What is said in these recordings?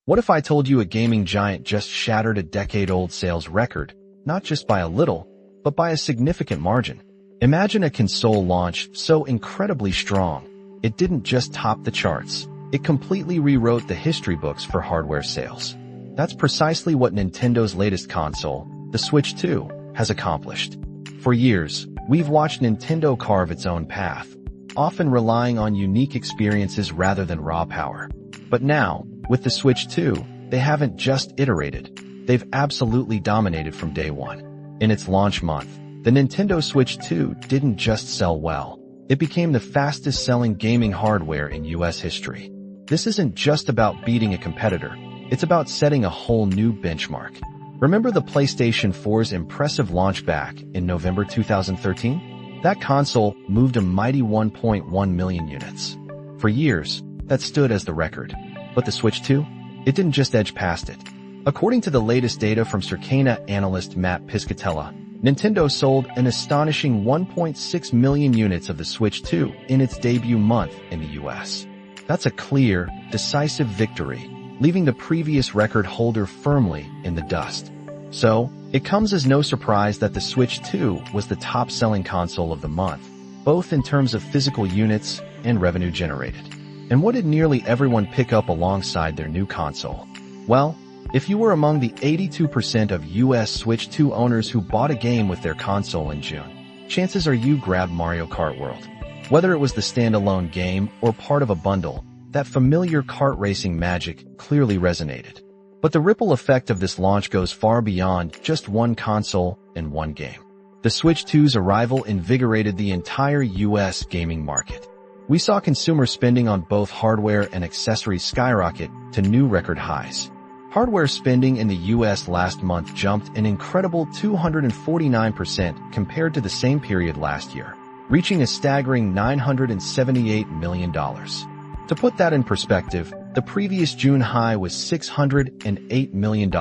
What if I told you a gaming giant just shattered a decade-old sales record, not just by a little, but by a significant margin? Imagine a console launched so incredibly strong, it didn't just top the charts, it completely rewrote the history books for hardware sales. That's precisely what Nintendo's latest console, the Switch 2, has accomplished. For years, we've watched Nintendo carve its own path, often relying on unique experiences rather than raw power. But now, with the Switch 2, they haven't just iterated, they've absolutely dominated from day one. In its launch month, the Nintendo Switch 2 didn't just sell well, it became the fastest-selling gaming hardware in US history. This isn't just about beating a competitor, it's about setting a whole new benchmark. Remember the PlayStation 4's impressive launch back in November 2013? That console moved a mighty 1.1 million units. For years, that stood as the record. But the Switch 2? It didn't just edge past it. According to the latest data from Circana analyst Matt Piscatella, Nintendo sold an astonishing 1.6 million units of the Switch 2 in its debut month in the US. That's a clear, decisive victory, leaving the previous record holder firmly in the dust. So, it comes as no surprise that the Switch 2 was the top-selling console of the month, both in terms of physical units and revenue generated. And what did nearly everyone pick up alongside their new console? Well, if you were among the 82% of US Switch 2 owners who bought a game with their console in June, chances are you grabbed Mario Kart World. Whether it was the standalone game or part of a bundle, that familiar kart racing magic clearly resonated. But the ripple effect of this launch goes far beyond just one console and one game. The Switch 2's arrival invigorated the entire US gaming market. We saw consumer spending on both hardware and accessories skyrocket to new record highs. Hardware spending in the US last month jumped an incredible 249% compared to the same period last year, reaching a staggering $978 million. To put that in perspective, the previous June high was $608 million,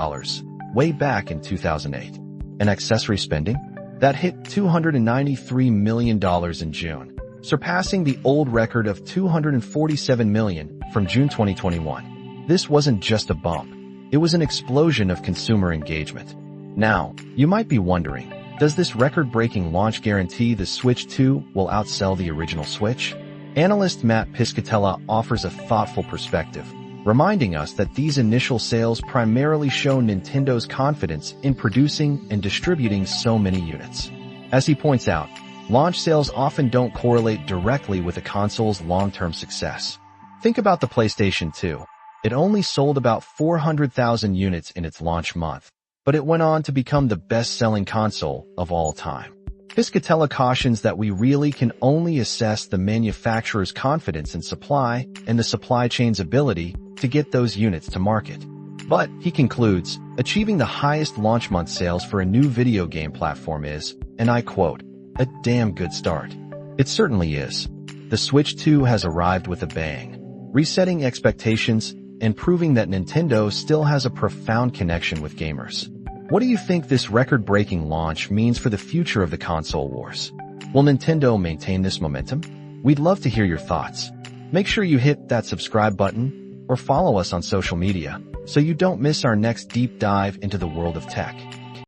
way back in 2008. And accessory spending? That hit $293 million in June, surpassing the old record of $247 million from June 2021. This wasn't just a bump. It was an explosion of consumer engagement. Now, you might be wondering, does this record-breaking launch guarantee the Switch 2 will outsell the original Switch? Analyst Matt Piscatella offers a thoughtful perspective, reminding us that these initial sales primarily show Nintendo's confidence in producing and distributing so many units. As he points out, launch sales often don't correlate directly with a console's long-term success. Think about the PlayStation 2. It only sold about 400,000 units in its launch month, but it went on to become the best-selling console of all time. Piscatella cautions that we really can only assess the manufacturer's confidence in supply and the supply chain's ability to get those units to market. But, he concludes, achieving the highest launch month sales for a new video game platform is, and I quote, a damn good start. It certainly is. The Switch 2 has arrived with a bang, resetting expectations and proving that Nintendo still has a profound connection with gamers. What do you think this record-breaking launch means for the future of the console wars? Will Nintendo maintain this momentum? We'd love to hear your thoughts. Make sure you hit that subscribe button or follow us on social media so you don't miss our next deep dive into the world of tech.